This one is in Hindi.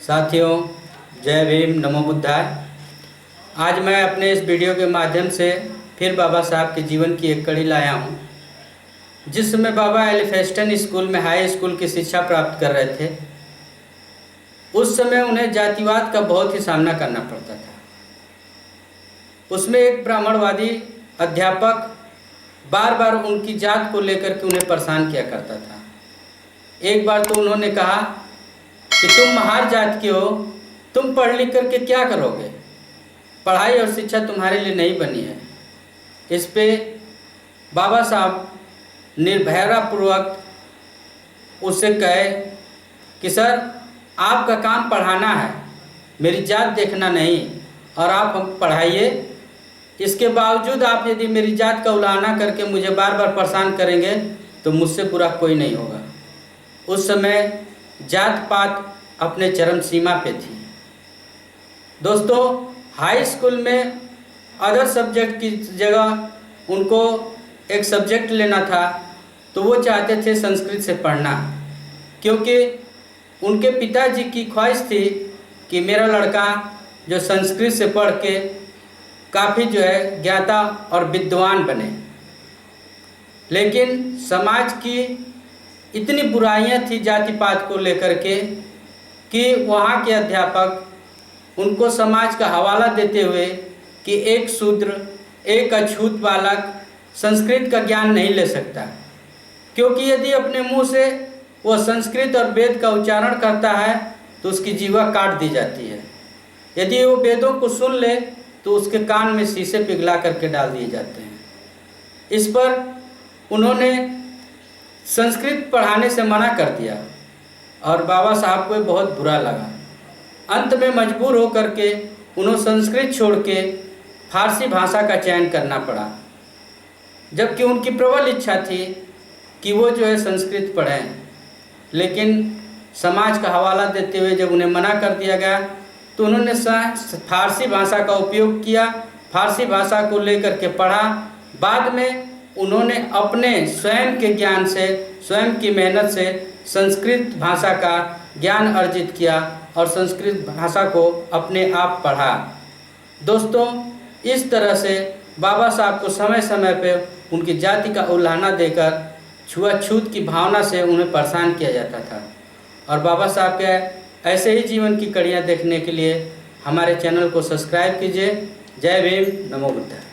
साथियों, जय भीम, नमो बुद्धाय। आज मैं अपने इस वीडियो के माध्यम से फिर बाबा साहब के जीवन की एक कड़ी लाया हूँ। जिस समय बाबा एलिफेस्टन स्कूल में हाई स्कूल की शिक्षा प्राप्त कर रहे थे, उस समय उन्हें जातिवाद का बहुत ही सामना करना पड़ता था। उसमें एक ब्राह्मणवादी अध्यापक बार बार उनकी जात को लेकर के उन्हें परेशान किया करता था। एक बार तो उन्होंने कहा कि तुम महार जात के हो, तुम पढ़ लिख करके क्या करोगे? पढ़ाई और शिक्षा तुम्हारे लिए नहीं बनी है। इस पे बाबा साहब निर्भयतापूर्वक उससे कहे कि सर, आपका काम पढ़ाना है, मेरी जात देखना नहीं, और आप हम पढ़ाइए। इसके बावजूद आप यदि मेरी जात का उल्लंघन करके मुझे बार बार परेशान करेंगे तो मुझसे बुरा कोई नहीं होगा। उस समय जात पात अपने चरम सीमा पे थी। दोस्तों, हाई स्कूल में अदर सब्जेक्ट की जगह उनको एक सब्जेक्ट लेना था, तो वो चाहते थे संस्कृत से पढ़ना, क्योंकि उनके पिताजी की ख्वाहिश थी कि मेरा लड़का जो संस्कृत से पढ़ के काफ़ी ज्ञाता और विद्वान बने। लेकिन समाज की इतनी बुराइयां थी जाति पात को लेकर के कि वहाँ के अध्यापक उनको समाज का हवाला देते हुए कि एक शूद्र, एक अछूत बालक संस्कृत का ज्ञान नहीं ले सकता, क्योंकि यदि अपने मुंह से वह संस्कृत और वेद का उच्चारण करता है तो उसकी जीवा काट दी जाती है। यदि वो वेदों को सुन ले तो उसके कान में शीशे पिघला करके डाल दिए जाते हैं। इस पर उन्होंने संस्कृत पढ़ाने से मना कर दिया और बाबा साहब को बहुत बुरा लगा। अंत में मजबूर होकर के उन्होंने संस्कृत छोड़ के फारसी भाषा का चयन करना पड़ा, जबकि उनकी प्रबल इच्छा थी कि वो संस्कृत पढ़ें। लेकिन समाज का हवाला देते हुए जब उन्हें मना कर दिया गया तो उन्होंने फारसी भाषा का उपयोग किया, फारसी भाषा को लेकर के पढ़ा। बाद में उन्होंने अपने स्वयं के ज्ञान से, स्वयं की मेहनत से संस्कृत भाषा का ज्ञान अर्जित किया और संस्कृत भाषा को अपने आप पढ़ा। दोस्तों, इस तरह से बाबा साहब को समय समय पे उनकी जाति का उल्हाना देकर छुआछूत की भावना से उन्हें परेशान किया जाता था। और बाबा साहब के ऐसे ही जीवन की कड़ियाँ देखने के लिए हमारे चैनल को सब्सक्राइब कीजिए। जय भीम, नमो बुद्धाय।